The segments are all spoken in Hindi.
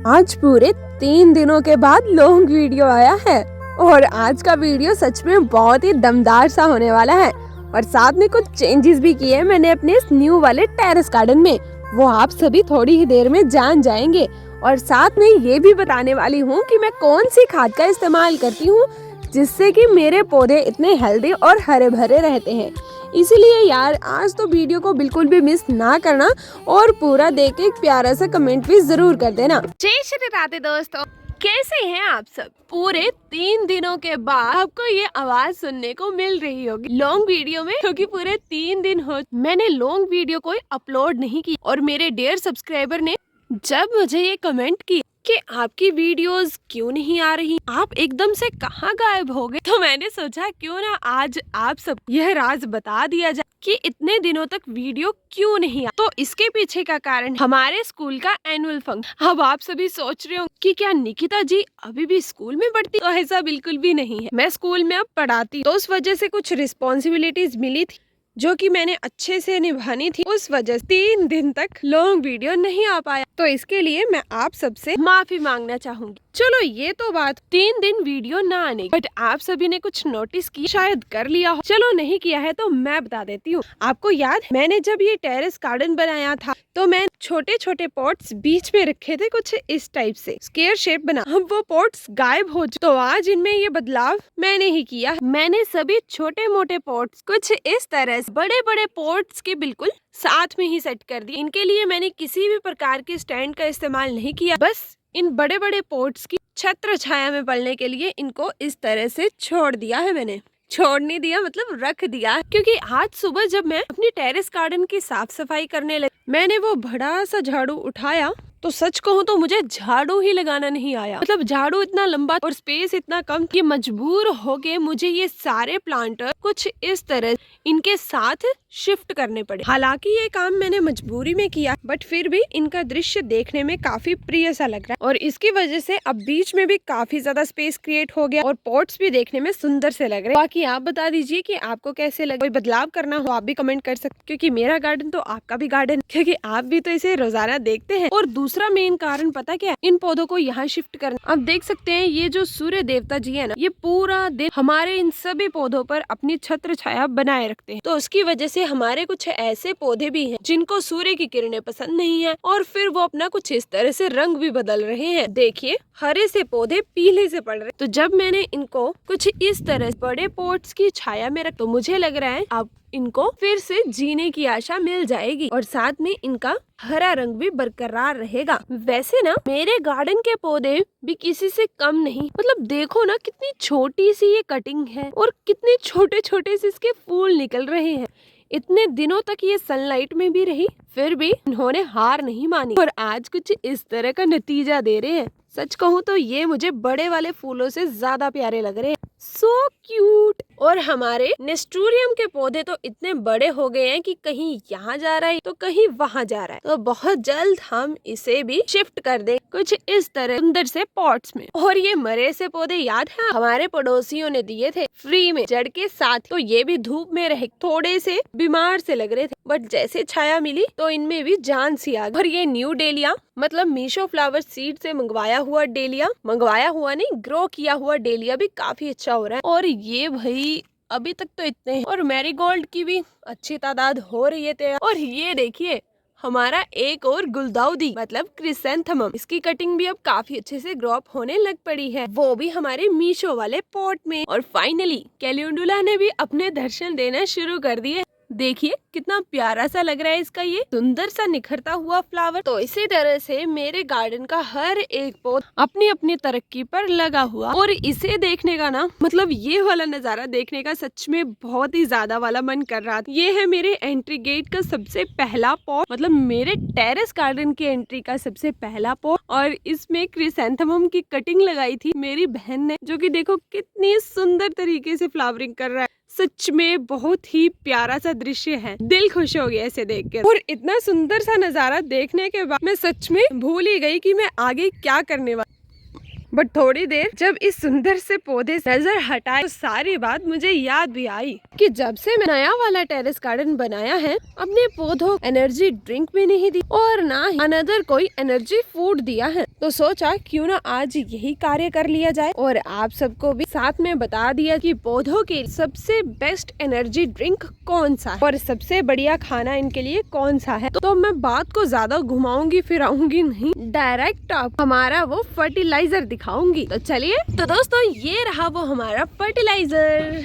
आज पूरे 3 दिनों के बाद लॉन्ग वीडियो आया है और आज का वीडियो सच में बहुत ही दमदार सा होने वाला है। और साथ में कुछ चेंजेस भी किए मैंने अपने इस न्यू वाले टेरेस गार्डन में, वो आप सभी थोड़ी ही देर में जान जाएंगे। और साथ में ये भी बताने वाली हूँ कि मैं कौन सी खाद का इस्तेमाल करती हूँ जिससे कि मेरे पौधे इतने हेल्दी और हरे भरे रहते हैं। इसीलिए यार आज तो वीडियो को बिल्कुल भी मिस ना करना और पूरा देख के एक प्यारा सा कमेंट भी जरूर कर देना। जय श्री राधे दोस्तों, कैसे हैं आप सब। पूरे 3 दिनों के बाद आपको ये आवाज सुनने को मिल रही होगी लॉन्ग वीडियो में, क्योंकि पूरे 3 दिन हो मैंने लॉन्ग वीडियो कोई अपलोड नहीं की। और मेरे डियर सब्सक्राइबर ने जब मुझे ये कमेंट किया कि आपकी वीडियोस क्यों नहीं आ रही, आप एकदम से कहाँ गायब हो गए, तो मैंने सोचा क्यों ना आज आप सब यह राज बता दिया जाए कि इतने दिनों तक वीडियो क्यों नहीं आ। तो इसके पीछे का कारण हमारे स्कूल का एनुअल फंक्शन। अब आप सभी सोच रहे हो कि क्या निकिता जी अभी भी स्कूल में पढ़ती, तो ऐसा बिल्कुल भी नहीं है। मैं स्कूल में अब पढ़ाती, तो उस वजह से कुछ रिस्पॉन्सिबिलिटीज मिली थी जो कि मैंने अच्छे से निभानी थी। उस वजह से 3 दिन तक लॉन्ग वीडियो नहीं आ पाया, तो इसके लिए मैं आप सबसे माफी मांगना चाहूंगी। चलो ये तो बात 3 दिन वीडियो ना आने, बट आप सभी ने कुछ नोटिस किया, शायद कर लिया हो। चलो नहीं किया है तो मैं बता देती हूँ। आपको याद, मैंने जब ये टेरेस गार्डन बनाया था तो मैं छोटे छोटे पॉट्स बीच में रखे थे कुछ इस टाइप से स्क्वायर शेप बना। अब वो पॉट्स गायब हो तो आज इनमें ये बदलाव मैंने ही किया। मैंने सभी छोटे मोटे पॉट्स कुछ इस तरह से बड़े बड़े पॉट्स के बिल्कुल साथ में ही सेट कर दिए। इनके लिए मैंने किसी भी प्रकार के स्टैंड का इस्तेमाल नहीं किया, बस इन बड़े बड़े पॉट्स की छत्र छाया में पड़ने के लिए इनको इस तरह से छोड़ दिया है। मैंने छोड़ नहीं दिया, मतलब रख दिया, क्योंकि आज सुबह जब मैं अपनी टेरेस गार्डन की साफ सफाई करने लगी, मैंने वो बड़ा सा झाड़ू उठाया तो सच कहूँ तो मुझे झाड़ू ही लगाना नहीं आया। मतलब झाड़ू इतना लंबा और स्पेस इतना कम कि मजबूर हो गए मुझे ये सारे प्लांटर कुछ इस तरह इनके साथ शिफ्ट करने पड़े। हालांकि ये काम मैंने मजबूरी में किया, बट फिर भी इनका दृश्य देखने में काफी प्रिय सा लग रहा है। और इसकी वजह से अब बीच में भी काफी ज्यादा स्पेस क्रिएट हो गया और पॉट्स भी देखने में सुंदर से लग रहे हैं। बाकी आप बता दीजिए कि आपको कैसे लगे। कोई बदलाव करना हो आप भी कमेंट कर सकते, क्योंकि मेरा गार्डन तो आपका भी गार्डन, क्योंकि आप भी तो इसे रोजाना देखते हैं। और दूसरा मेन कारण पता क्या है, इन पौधों को यहाँ शिफ्ट करना। आप देख सकते हैं ये जो सूर्य देवता जी है ना, ये पूरा दिन हमारे इन सभी पौधों पर अपनी छत्र छाया बनाए रखते हैं। तो उसकी वजह से हमारे कुछ ऐसे पौधे भी हैं जिनको सूर्य की किरणें पसंद नहीं है, और फिर वो अपना कुछ इस तरह से रंग भी बदल रहे हैं। देखिए हरे से पौधे पीले से पड़ रहे। तो जब मैंने इनको कुछ इस तरह बड़े पॉट्स की छाया में रख, तो मुझे लग रहा है अब इनको फिर से जीने की आशा मिल जाएगी और साथ में इनका हरा रंग भी बरकरार रहेगा। वैसे ना मेरे गार्डन के पौधे भी किसी से कम नहीं। मतलब देखो ना कितनी छोटी सी ये कटिंग है और कितने छोटे छोटे से इसके फूल निकल रहे हैं। इतने दिनों तक ये सनलाइट में भी रही, फिर भी इन्होंने हार नहीं मानी और आज कुछ इस तरह का नतीजा दे रहे हैं। सच कहूँ तो ये मुझे बड़े वाले फूलों से ज्यादा प्यारे लग रहे हैं। So cute. और हमारे नेस्टूरियम के पौधे तो इतने बड़े हो गए हैं कि कहीं यहाँ जा रहा है तो कहीं वहाँ जा रहा है। तो बहुत जल्द हम इसे भी शिफ्ट कर दें कुछ इस तरह सुंदर से पॉट्स में। और ये मरे से पौधे याद है हमारे पड़ोसियों ने दिए थे फ्री में जड़ के साथ, तो ये भी धूप में रहे थोड़े से बीमार से लग रहे थे, बट जैसे छाया मिली तो इनमें भी जान सी आ गई। और ये न्यू डेलिया, मतलब मीशो फ्लावर सीड से मंगवाया हुआ डेलिया, मंगवाया हुआ नहीं ग्रो किया हुआ डेलिया भी काफी अच्छा हो रहा है। और ये भाई अभी तक तो इतने हैं, और मैरीगोल्ड की भी अच्छी तादाद हो रही है तैयार। और ये देखिए हमारा एक और गुलदाउदी, मतलब क्रिसैंथेमम, इसकी कटिंग भी अब काफी अच्छे से ग्रो अप होने लग पड़ी है, वो भी हमारे मीशो वाले पॉट में। और फाइनली कैलेंडुला ने भी अपने दर्शन देना शुरू कर दिए। देखिए कितना प्यारा सा लग रहा है इसका ये सुंदर सा निखरता हुआ फ्लावर। तो इसी तरह से मेरे गार्डन का हर एक पौधा अपनी अपनी तरक्की पर लगा हुआ, और इसे देखने का ना, मतलब ये वाला नजारा देखने का सच में बहुत ही ज्यादा वाला मन कर रहा था। ये है मेरे एंट्री गेट का सबसे पहला पॉट, मतलब मेरे टेरेस गार्डन की एंट्री का सबसे पहला पॉट, और इसमें क्रिसैंथेमम की कटिंग लगाई थी मेरी बहन ने, जो कि देखो कितनी सुंदर तरीके से फ्लावरिंग कर रहा है। सच में बहुत ही प्यारा सा दृश्य है, दिल खुश हो गया इसे देखकर। और इतना सुंदर सा नजारा देखने के बाद मैं सच में भूल ही गई कि मैं आगे क्या करने वाली। बट थोड़ी देर जब इस सुंदर से पौधे से नजर हटाए तो सारी बात मुझे याद भी आई कि जब से मैं नया वाला टेरेस गार्डन बनाया है, अपने पौधों एनर्जी ड्रिंक भी नहीं दी और ना ही अनदर कोई एनर्जी फूड दिया है। तो सोचा क्यों ना आज यही कार्य कर लिया जाए और आप सबको भी साथ में बता दिया कि पौधों के सबसे बेस्ट एनर्जी ड्रिंक कौन सा है और सबसे बढ़िया खाना इनके लिए कौन सा है। तो मैं बात को ज्यादा घुमाऊंगी फिराऊंगी नहीं, डायरेक्ट आप हमारा वो फर्टिलाइजर दिखाऊंगी। तो चलिए, तो दोस्तों ये रहा वो हमारा फर्टिलाइजर।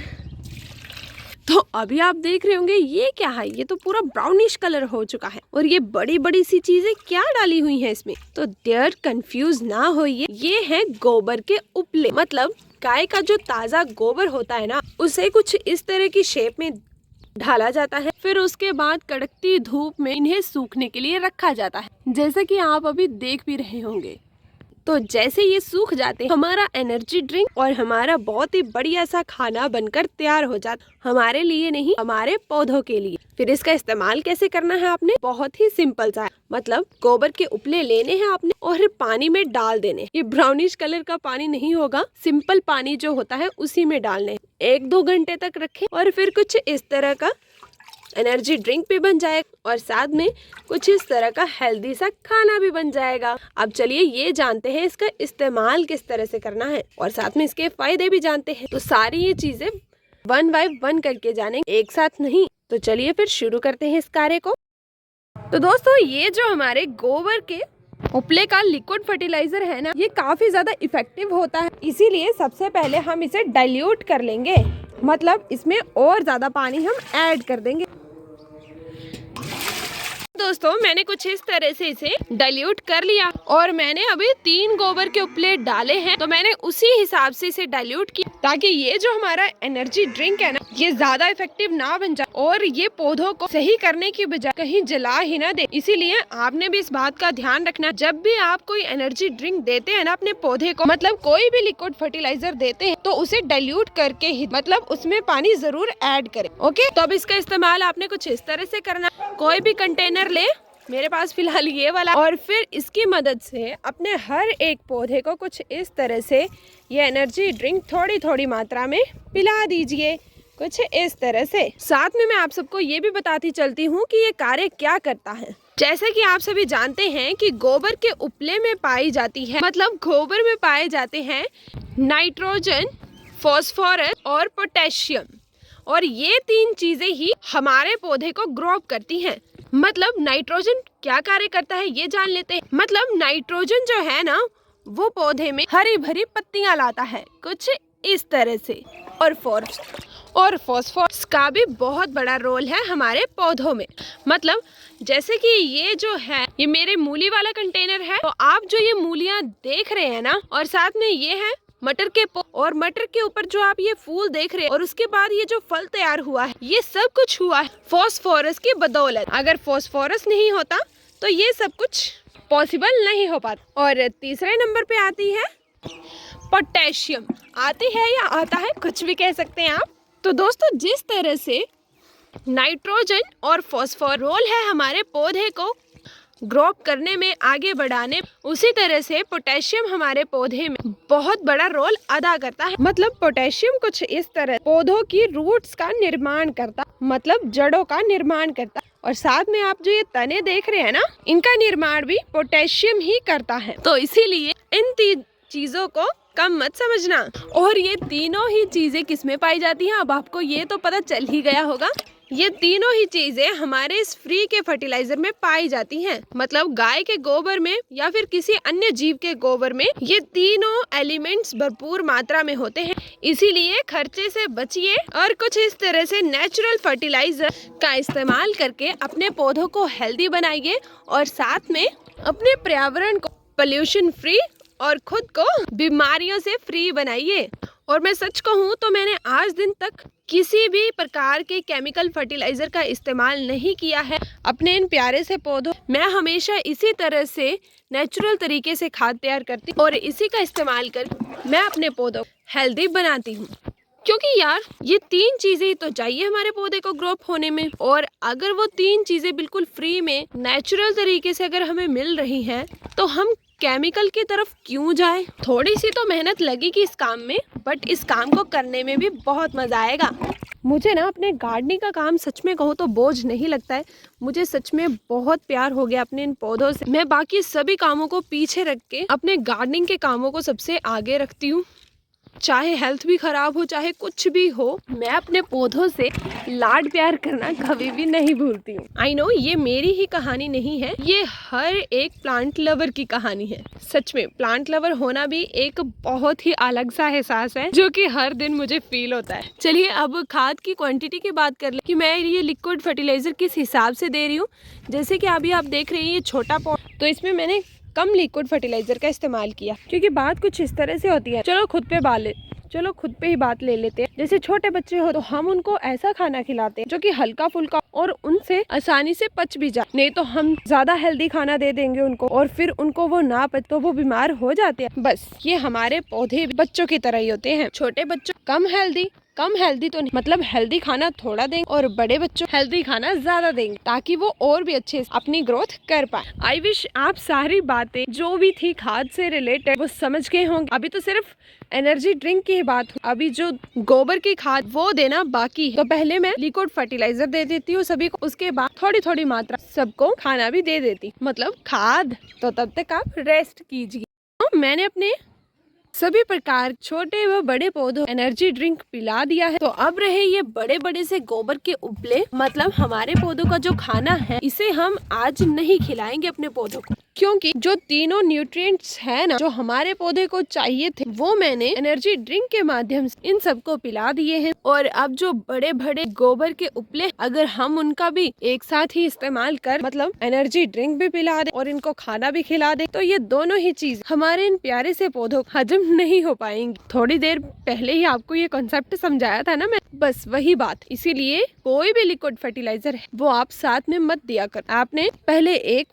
तो अभी आप देख रहे होंगे ये क्या है, ये तो पूरा ब्राउनिश कलर हो चुका है और ये बड़ी बड़ी सी चीजें क्या डाली हुई हैं इसमें। तो देयर कंफ्यूज ना होइए, ये है गोबर के उपले, मतलब गाय का जो ताजा गोबर होता है ना, उसे कुछ इस तरह की शेप में ढाला जाता है, फिर उसके बाद कड़कती धूप में इन्हें सूखने के लिए रखा जाता है, जैसा कि आप अभी देख भी रहे होंगे। तो जैसे ये सूख जाते हैं, हमारा एनर्जी ड्रिंक और हमारा बहुत ही बढ़िया सा खाना बनकर तैयार हो जाता, हमारे लिए नहीं हमारे पौधों के लिए। फिर इसका इस्तेमाल कैसे करना है आपने, बहुत ही सिंपल सा है, मतलब गोबर के उपले लेने हैं आपने और पानी में डाल देने। ये ब्राउनिश कलर का पानी नहीं होगा, सिंपल पानी जो होता है उसी में डालने, 1-2 घंटे तक रखें और फिर कुछ इस तरह का एनर्जी ड्रिंक भी बन जाएगा और साथ में कुछ इस तरह का हेल्दी सा खाना भी बन जाएगा। अब चलिए ये जानते हैं इसका इस्तेमाल किस तरह से करना है और साथ में इसके फायदे भी जानते हैं। तो सारी ये चीजें 1 बाय 1 करके जानेंगे, एक साथ नहीं। तो चलिए फिर शुरू करते हैं इस कार्य को। तो दोस्तों ये जो हमारे गोबर के उपले का लिक्विड फर्टिलाइजर है ना, ये काफी ज्यादा इफेक्टिव होता है, इसीलिए सबसे पहले हम इसे डाइल्यूट कर लेंगे, मतलब इसमें और ज्यादा पानी हम ऐड कर देंगे। दोस्तों मैंने कुछ इस तरह से इसे डाइल्यूट कर लिया और मैंने अभी 3 गोबर के उपले डाले हैं, तो मैंने उसी हिसाब से इसे डाइल्यूट किया ताकि ये जो हमारा एनर्जी ड्रिंक है ना, ये ज्यादा इफेक्टिव ना बन जाए और ये पौधों को सही करने की बजाय कहीं जला ही ना दे। इसीलिए आपने भी इस बात का ध्यान रखना, जब भी आप कोई एनर्जी ड्रिंक देते हैं ना अपने पौधे को, मतलब कोई भी लिक्विड फर्टिलाइजर देते हैं, तो उसे डाइल्यूट करके ही, मतलब उसमें पानी जरूर ऐड करें। ओके, तो अब इसका इस्तेमाल आपने कुछ इस तरह से करना, कोई भी कंटेनर ले, मेरे पास फिलहाल ये वाला, और फिर इसकी मदद से अपने हर एक पौधे को कुछ इस तरह से ये एनर्जी ड्रिंक थोड़ी थोड़ी मात्रा में पिला दीजिए, कुछ इस तरह से। साथ में मैं आप सबको ये भी बताती चलती हूँ कि ये कार्य क्या करता है। जैसे कि आप सभी जानते हैं कि गोबर के उपले में पाई जाती है, मतलब गोबर में पाए जाते हैं नाइट्रोजन, फॉस्फोरस और पोटेशियम, और ये 3 चीजें ही हमारे पौधे को ग्रो अप करती हैं। मतलब नाइट्रोजन क्या कार्य करता है ये जान लेते हैं। मतलब नाइट्रोजन जो है ना, वो पौधे में हरी भरी पत्तियां लाता है, कुछ इस तरह से। और फॉस्फोरस का भी बहुत बड़ा रोल है हमारे पौधों में। मतलब जैसे कि ये जो है, ये मेरे मूली वाला कंटेनर है, तो आप जो ये मूलियां देख रहे हैं ना, और साथ में ये है मटर के और मटर के ऊपर जो आप ये फूल देख रहे हैं, और उसके बाद ये जो फल तैयार हुआ है, ये सब कुछ हुआ है फॉस्फोरस की बदौलत। अगर फॉस्फोरस नहीं होता तो ये सब कुछ पॉसिबल नहीं हो पाता। और तीसरे नंबर पे आती है पोटेशियम, आती है या आता है, कुछ भी कह सकते हैं आप। तो दोस्तों जिस तरह से नाइट्रोजन और फॉस्फोरस रोल है हमारे पौधे को ग्रो अप करने में, आगे बढ़ाने, उसी तरह से पोटेशियम हमारे पौधे में बहुत बड़ा रोल अदा करता है। मतलब पोटेशियम कुछ इस तरह पौधों की रूट्स का निर्माण करता, मतलब जड़ों का निर्माण करता, और साथ में आप जो ये तने देख रहे हैं ना, इनका निर्माण भी पोटेशियम ही करता है। तो इसीलिए इन 3 चीजों को कम मत समझना। और ये तीनों ही चीजें किसमें पाई जाती हैं, अब आपको ये तो पता चल ही गया होगा। ये तीनों ही चीजें हमारे इस फ्री के फर्टिलाइजर में पाई जाती हैं। मतलब गाय के गोबर में या फिर किसी अन्य जीव के गोबर में ये तीनों एलिमेंट्स भरपूर मात्रा में होते हैं। इसीलिए खर्चे से बचिए और कुछ इस तरह से नेचुरल फर्टिलाइजर का इस्तेमाल करके अपने पौधों को हेल्दी बनाइए और साथ में अपने पर्यावरण को पोल्यूशन फ्री और खुद को बीमारियों से फ्री बनाइए। और मैं सच कहूँ तो मैंने आज दिन तक किसी भी प्रकार के केमिकल फर्टिलाइजर का इस्तेमाल नहीं किया है अपने इन प्यारे से पौधों। मैं हमेशा इसी तरह से नेचुरल तरीके से खाद तैयार करती हूँ और इसी का इस्तेमाल कर मैं अपने पौधों को हेल्दी बनाती हूँ। क्योंकि यार ये 3 चीजें तो चाहिए हमारे पौधे को ग्रो अप होने में, और अगर वो 3 चीजें बिल्कुल फ्री में नेचुरल तरीके से अगर हमें मिल रही हैं तो हम केमिकल की तरफ क्यों जाए। थोड़ी सी तो मेहनत लगेगी इस काम में, बट इस काम को करने में भी बहुत मजा आएगा। मुझे ना अपने गार्डनिंग का काम सच में कहूँ तो बोझ नहीं लगता है। मुझे सच में बहुत प्यार हो गया अपने इन पौधों से। मैं बाकी सभी कामों को पीछे रख के अपने गार्डनिंग के कामों को सबसे आगे रखती हूँ। चाहे हेल्थ भी खराब हो, चाहे कुछ भी हो, मैं अपने पौधों से लाड प्यार करना कभी भी नहीं भूलती हूँ। आई नो ये मेरी ही कहानी नहीं है, ये हर एक प्लांट लवर की कहानी है। सच में प्लांट लवर होना भी एक बहुत ही अलग सा एहसास है जो कि हर दिन मुझे फील होता है। चलिए अब खाद की क्वांटिटी की बात कर ले कि मैं ये लिक्विड फर्टिलाइजर किस हिसाब से दे रही हूँ। जैसे कि अभी आप देख रहे हैं ये छोटा पॉट, तो इसमें मैंने कम लिक्विड फर्टिलाइजर का इस्तेमाल किया, क्योंकि बात कुछ इस तरह से होती है। चलो खुद पे ही बात ले लेते हैं। जैसे छोटे बच्चे हो तो हम उनको ऐसा खाना खिलाते हैं जो कि हल्का फुल्का और उनसे आसानी से पच भी जाए। नहीं तो हम ज्यादा हेल्दी खाना दे देंगे उनको और फिर उनको वो ना पच तो वो बीमार हो जाते हैं। बस ये हमारे पौधे बच्चों की तरह ही होते हैं। छोटे बच्चों कम हेल्दी तो नहीं, मतलब हेल्दी खाना थोड़ा देंगे और बड़े बच्चों हेल्दी खाना ज्यादा देंगे ताकि वो और भी अच्छे से अपनी ग्रोथ कर पाए। आई विश आप सारी बातें जो भी थी खाद से रिलेटेड वो समझ गए होंगे। अभी तो सिर्फ एनर्जी ड्रिंक की बात हुई, अभी जो गोबर की खाद वो देना बाकी है। तो पहले मैं लिक्विड फर्टिलाइजर दे देती हूँ सभी को, उसके बाद थोड़ी थोड़ी मात्रा सबको खाना भी दे देती, मतलब खाद। तो तब तक आप रेस्ट कीजिए। तो मैंने अपने सभी प्रकार छोटे व बड़े पौधों एनर्जी ड्रिंक पिला दिया है। तो अब रहे ये बड़े बड़े से गोबर के उपले, मतलब हमारे पौधों का जो खाना है इसे हम आज नहीं खिलाएंगे अपने पौधों को, क्योंकि जो तीनों न्यूट्रिएंट्स है ना जो हमारे पौधे को चाहिए थे वो मैंने एनर्जी ड्रिंक के माध्यम से इन सबको पिला दिए हैं। और अब जो बड़े बड़े गोबर के उपले अगर हम उनका भी एक साथ ही इस्तेमाल कर, मतलब एनर्जी ड्रिंक भी पिला दे और इनको खाना भी खिला दे, तो ये दोनों ही चीज हमारे इन प्यारे से पौधों को हजम नहीं हो पाएंगी। थोड़ी देर पहले ही आपको ये कॉन्सेप्ट समझाया था ना मैं, बस वही बात। इसीलिए कोई भी लिक्विड फर्टिलाइजर है वो आप साथ में मत दिया कर। आपने पहले एक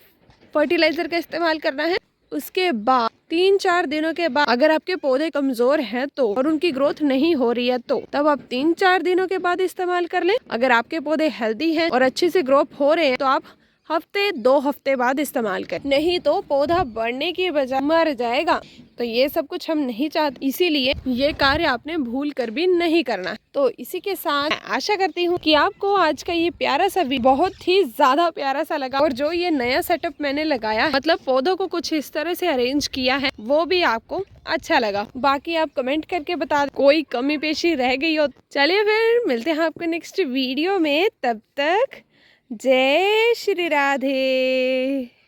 फर्टिलाइजर का इस्तेमाल करना है, उसके बाद 3-4 दिनों के बाद अगर आपके पौधे कमजोर हैं तो और उनकी ग्रोथ नहीं हो रही है तो तब आप 3-4 दिनों के बाद इस्तेमाल कर लें। अगर आपके पौधे हेल्दी हैं और अच्छे से ग्रोथ हो रहे हैं तो आप 2 हफ्ते बाद इस्तेमाल करें, नहीं तो पौधा बढ़ने की बजाय मर जाएगा। तो ये सब कुछ हम नहीं चाहते, इसीलिए ये कार्य आपने भूल कर भी नहीं करना। तो इसी के साथ आशा करती हूँ कि आपको आज का ये प्यारा सा बहुत ही ज्यादा प्यारा सा लगा, और जो ये नया सेटअप मैंने लगाया, मतलब पौधों को कुछ इस तरह से अरेंज किया है, वो भी आपको अच्छा लगा। बाकी आप कमेंट करके बता कोई कमी पेशी रह गई हो। चलिए फिर मिलते हैं आपको नेक्स्ट वीडियो में, तब तक जय श्री राधे।